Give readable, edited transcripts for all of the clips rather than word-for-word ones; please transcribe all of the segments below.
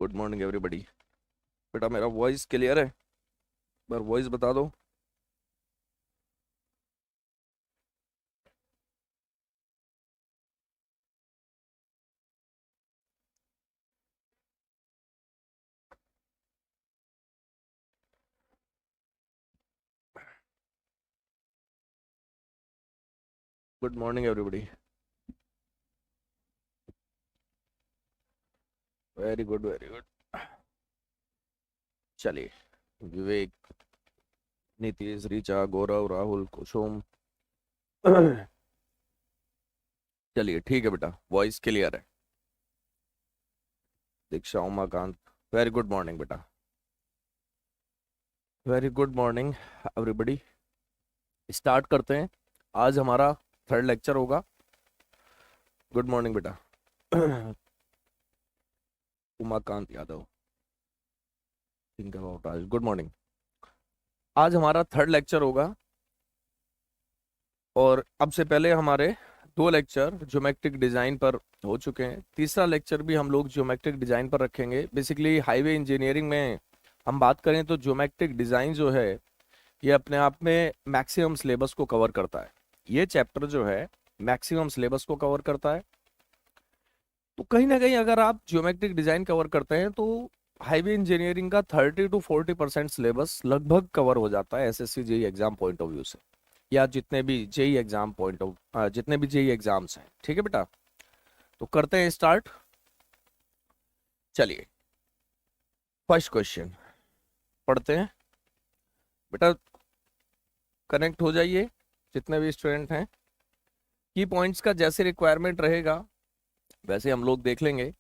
Good morning everybody. बेटा मेरा voice clear है? पर वॉइस बता दो। Good morning everybody. Very good very good. चलिए, विवेक, नीतीश, रीचा, गौरव, राहुल, कुसुम। चलिए ठीक है बेटा, वॉइस क्लियर है। दीक्षा, उमाकांत, वेरी गुड मॉर्निंग बेटा। Very good morning everybody. Start करते हैं। आज हमारा थर्ड लेक्चर होगा। गुड मॉर्निंग बेटा। उमाकांत यादव, थिंक अबाउट आज। Good morning. आज हमारा थर्ड लेक्चर होगा और अब से पहले हमारे दो लेक्चर ज्योमेट्रिक डिजाइन पर हो चुके हैं। तीसरा लेक्चर भी हम लोग ज्योमेट्रिक डिजाइन पर रखेंगे। बेसिकली हाईवे इंजीनियरिंग में हम बात करें तो ज्योमेट्रिक डिजाइन जो है ये अपने आप में मैक्सिमम सिलेबस को कवर करता है। ये चैप्टर जो है मैक्सिमम सिलेबस को कवर करता है। तो कहीं ना कहीं अगर आप ज्योमेट्रिक डिजाइन कवर करते हैं तो हाईवे इंजीनियरिंग का 30 to 40% सिलेबस लगभग कवर हो जाता है SSC JE exam point of view से, या जितने भी जेई एग्जाम जितने भी जेई एग्जाम्स हैं। ठीक है बेटा, तो करते हैं स्टार्ट। चलिए, फर्स्ट क्वेश्चन पढ़ते हैं। बेटा कनेक्ट हो जाइए जितने भी स्टूडेंट हैं। की पॉइंट्स का जैसे रिक्वायरमेंट रहेगा वैसे हम लोग देख लेंगे।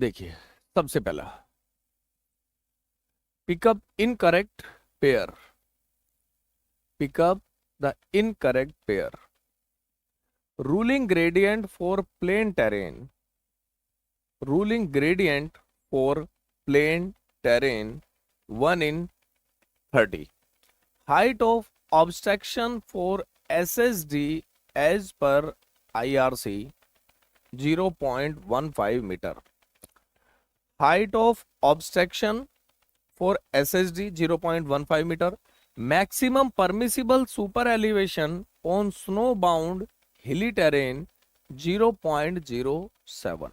देखिए, सबसे पहला, pick up incorrect pair. Pick up the incorrect pair. Ruling gradient for plain terrain. Ruling gradient for plain terrain 1 in 30. Height of obstruction for SSD as per IRC 0.15 meter. Height of obstruction for SSD 0.15 meter. Maximum permissible super elevation on snow bound hilly terrain 0.07.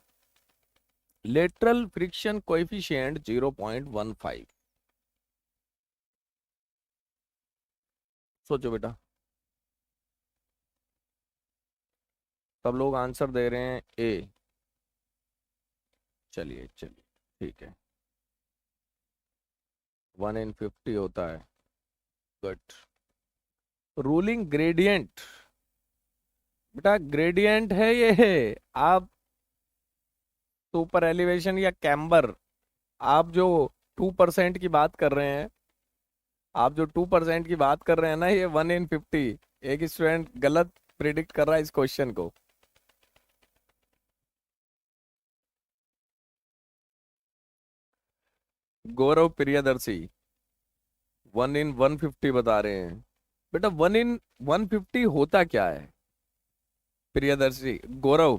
Lateral friction coefficient 0.15. सोचो बेटा, सब लोग answer दे रहे हैं ए। चलिए चलिए ठीक है, 1 in 50 होता है। गुड। रूलिंग ग्रेडियंट, बेटा ग्रेडियंट है ये। आप सुपर एलिवेशन या कैम्बर, आप जो 2% की बात कर रहे हैं, आप जो 2% की बात कर रहे हैं ना, ये 1 in 50। एक स्टूडेंट गलत प्रिडिक्ट कर रहा है इस क्वेश्चन को। गौरव प्रियदर्शी 1 in 150 बता रहे हैं। बेटा 1 in 150 होता क्या है प्रियदर्शी? गौरव,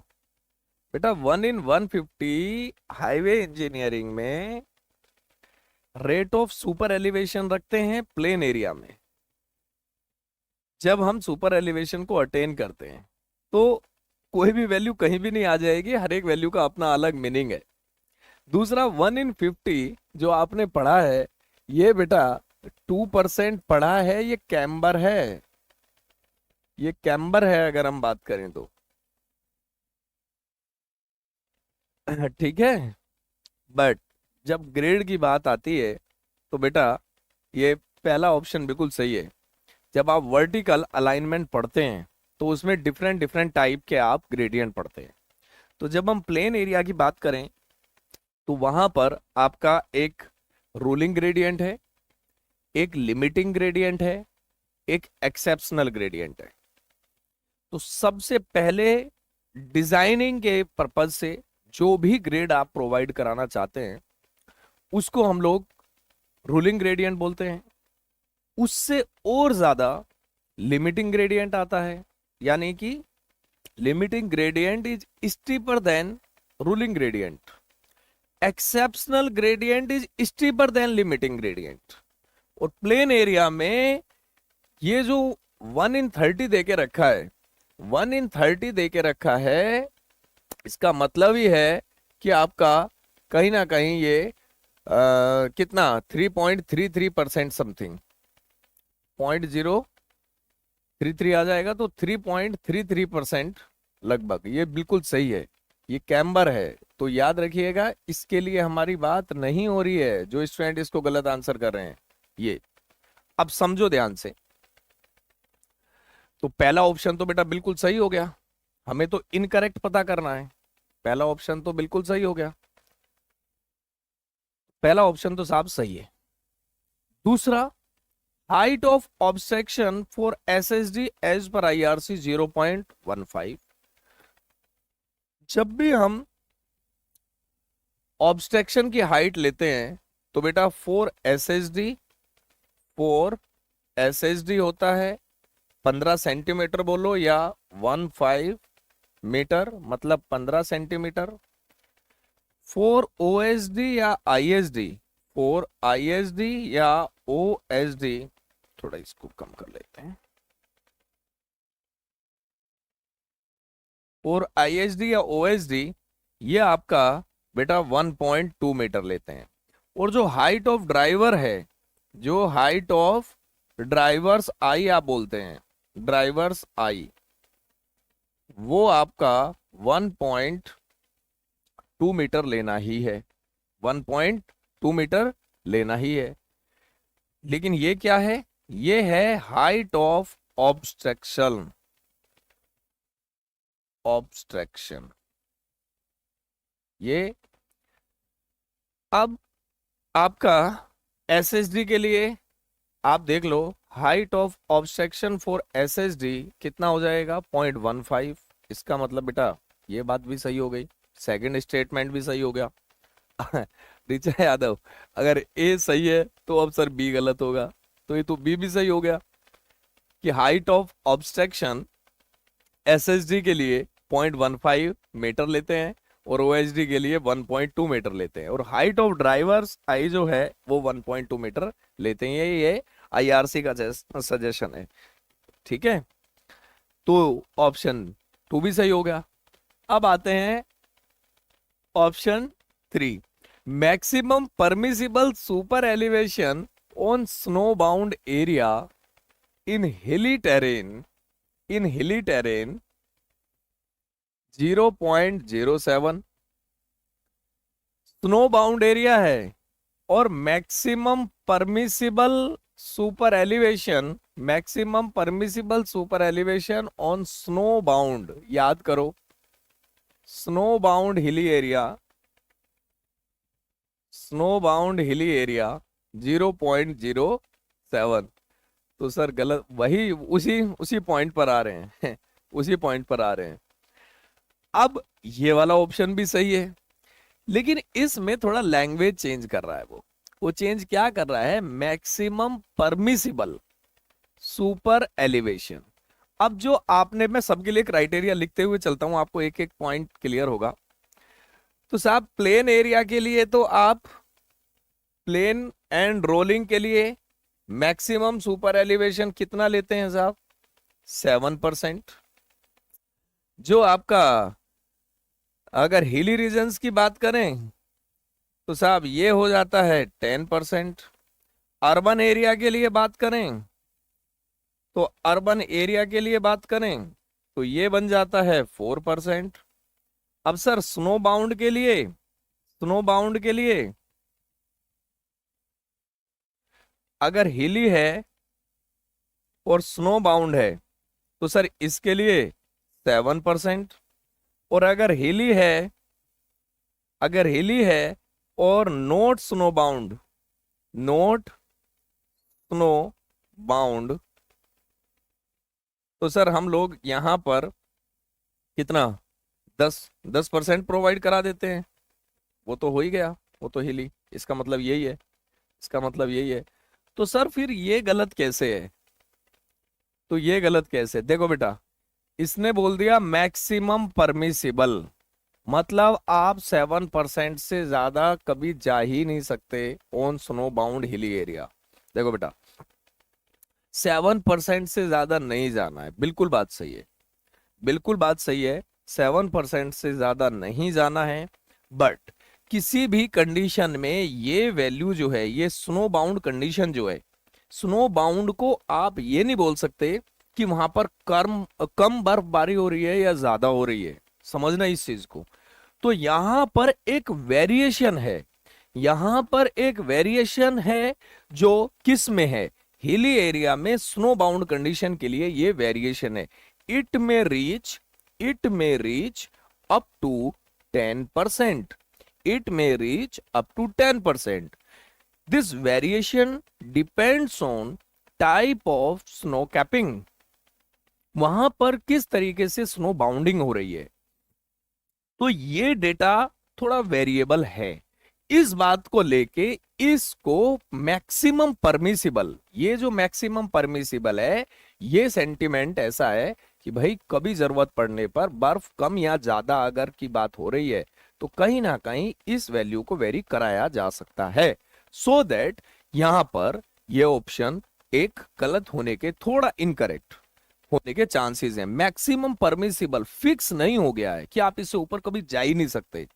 बेटा 1 in 150 हाईवे इंजीनियरिंग में रेट ऑफ सुपर एलिवेशन रखते हैं प्लेन एरिया में। जब हम सुपर एलिवेशन को अटेन करते हैं तो कोई भी वैल्यू कहीं भी नहीं आ जाएगी, हर एक वैल्यू का अपना अलग मीनिंग है। दूसरा 1 in 50 जो आपने पढ़ा है, ये बेटा 2% पढ़ा है, ये कैम्बर है। ये कैम्बर है अगर हम बात करें तो। ठीक है, बट जब ग्रेड की बात आती है तो बेटा ये पहला ऑप्शन बिल्कुल सही है। जब आप वर्टिकल अलाइनमेंट पढ़ते हैं तो उसमें डिफरेंट डिफरेंट टाइप के आप ग्रेडियंट पढ़ते हैं। तो जब हम प्लेन एरिया की बात करें तो वहां पर आपका एक रूलिंग ग्रेडियंट है, एक लिमिटिंग ग्रेडियंट है, एक एक्सेप्शनल ग्रेडियंट है। तो सबसे पहले डिजाइनिंग के पर्पज से जो भी ग्रेड आप प्रोवाइड कराना चाहते हैं उसको हम लोग रूलिंग ग्रेडियंट बोलते हैं। उससे और ज्यादा लिमिटिंग ग्रेडियंट आता है, यानी कि limiting gradient is steeper than ruling gradient, exceptional gradient is steeper than limiting gradient. और प्लेन एरिया में ये जो 1/30 दे के रखा है, 1/30 दे के रखा है, इसका मतलब ही है कि आपका कहीं ना कहीं ये कितना 3.33% समथिंग 0.033 आ जाएगा, तो 3.33% लगभग, ये बिल्कुल सही है। ये कैम्बर है, तो याद रखिएगा इसके लिए हमारी बात नहीं हो रही है, जो स्टूडेंट इसको गलत आंसर कर रहे हैं ये। अब समझो ध्यान से, तो पहला ऑप्शन तो बेटा बिल्कुल सही हो गया, हमें तो इनकरेक्ट पता करना है। पहला ऑप्शन तो बिल्कुल सही हो गया, पहला ऑप्शन तो साफ सही है। दूसरा, height of obstruction for SSD as per IRC 0.15। जब भी हम ऑब्स्ट्रक्शन की हाइट लेते हैं तो बेटा 4 एसएसडी होता है 15 सेंटीमीटर बोलो या 15 मीटर, मतलब 15 सेंटीमीटर। 4 ओएसडी या आईएसडी, 4 आईएसडी या ओएसडी, थोड़ा इसको कम कर लेते हैं, 4 आईएसडी या ओएसडी ये आपका बेटा 1.2 मीटर लेते हैं। और जो हाइट ऑफ ड्राइवर है, जो हाइट ऑफ ड्राइवर्स आई आप बोलते हैं, ड्राइवर्स आई, वो आपका 1.2 मीटर लेना ही है, 1.2 मीटर लेना ही है। लेकिन ये क्या है, ये है हाइट ऑफ ऑब्स्ट्रक्शन, ऑब्स्ट्रक्शन ये। अब आपका एसएसडी के लिए आप देख लो, height of obstruction for SSD कितना हो जाएगा 0.15। इसका मतलब बेटा ये बात भी सही हो गई, सेकंड स्टेटमेंट भी सही हो गया। रिचा यादव, अगर ए सही है तो अब सर बी गलत होगा, तो ये तो बी भी सही हो गया कि हाइट ऑफ ऑब्स्ट्रक्शन एसएसडी के लिए 0.15 मीटर लेते हैं और ओएसडी के लिए 1.2 मीटर लेते हैं, और हाइट ऑफ ड्राइवर्स आई जो है वो 1.2 मीटर लेते हैं। ये आईआरसी का सजेशन है, ठीक है। तो ऑप्शन 2 भी सही हो गया। अब आते हैं option 3, maximum permissible super elevation on snow bound area in हिली टेरेन, 0.07। स्नो बाउंड एरिया है और maximum permissible super elevation, maximum permissible super elevation on snow bound, याद करो snow bound hilly area, snow bound hilly area 0.07। तो sir गलत, वही उसी point पर आ रहे हैं उसी पॉइंट पर आ रहे हैं। अब ये वाला ऑप्शन भी सही है, लेकिन इसमें थोड़ा लैंग्वेज चेंज कर रहा है। वो चेंज क्या कर रहा है, मैक्सिमम परमिसिबल सुपर एलिवेशन। अब जो आपने, मैं सबके लिए क्राइटेरिया लिखते हुए चलता हूं, आपको एक एक पॉइंट क्लियर होगा। तो साहब प्लेन एरिया के लिए तो आप प्लेन एंड रोलिंग के लिए मैक्सिमम सुपर एलिवेशन कितना लेते हैं साहब, 7%। जो आपका अगर हिली रीजन्स की बात करें तो साहब ये हो जाता है 10%। अर्बन एरिया के लिए बात करें तो अर्बन एरिया के लिए बात करें तो ये बन जाता है 4%। अब सर स्नो बाउंड के लिए, स्नो बाउंड के लिए अगर हिली है और स्नो बाउंड है तो सर इसके लिए 7%। और अगर हिली है, अगर हिली है और note snow bound, note snow bound, तो सर हम लोग यहां पर कितना 10% प्रोवाइड करा देते हैं। वो तो हो ही गया, वो तो हिली, इसका मतलब यही है, इसका मतलब यही है। तो सर फिर ये गलत कैसे है, तो ये गलत कैसे, देखो बेटा इसने बोल दिया मैक्सिमम परमिसिबल, मतलब आप 7% से ज्यादा कभी जा ही नहीं सकते on snow bound hilly area. देखो बेटा, 7% से ज्यादा नहीं जाना है, बिल्कुल बात सही है, बिल्कुल बात सही है, 7% से ज्यादा नहीं जाना है। बट किसी भी कंडीशन में ये वैल्यू जो है, ये स्नो बाउंड कंडीशन जो है, स्नो बाउंड को आप ये नहीं बोल सकते कि वहां पर कम बर्फबारी हो रही है या ज्यादा हो रही है। समझना इस चीज को। तो यहां पर एक वेरिएशन है, यहां पर एक वेरिएशन है, जो किस में है, हिली एरिया में स्नो बाउंड कंडीशन के लिए ये वेरिएशन है। It may reach, it may reach up to 10%, it may reach up to 10%। This variation depends on type of snow capping, वहां पर किस तरीके से स्नो बाउंडिंग हो रही है। तो ये डेटा थोड़ा वेरिएबल है। इस बात को लेके इसको मैक्सिमम परमिसिबल, ये जो मैक्सिमम परमिसिबल है, ये सेंटिमेंट ऐसा है कि भाई कभी जरूरत पड़ने पर बर्फ कम या ज्यादा अगर की बात हो रही है तो कहीं ना कहीं इस वैल्यू को वेरी कराया जा सकता है। सो दैट यहां पर ये ऑप्शन एक गलत होने के, थोड़ा इनकरेक्ट होने के चांसेस हैं। मैक्सिमम परमिसिबल फिक्स नहीं हो गया है कि आप इससे ऊपर कभी जा ही नहीं सकते,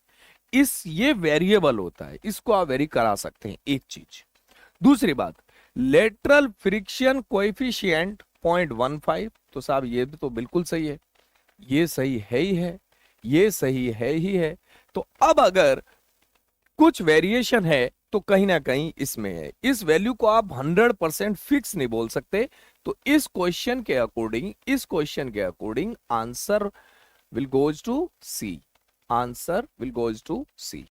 इस ये वेरिएबल होता है, इसको आप वेरी करा सकते हैं, एक चीज। दूसरी बात, लेटरल फ्रिक्शन कोएफिशिएंट 0.15, तो साहब ये भी तो बिल्कुल सही है, ये सही है ही है, ये सही है ही है। तो अब अगर कुछ वेरिएशन है तो कहीं ना कहीं इसमें है, इस वैल्यू को आप 100% फिक्स नहीं बोल सकते। तो इस क्वेश्चन के अकॉर्डिंग, इस क्वेश्चन के according answer will goes to C, answer will goes to C.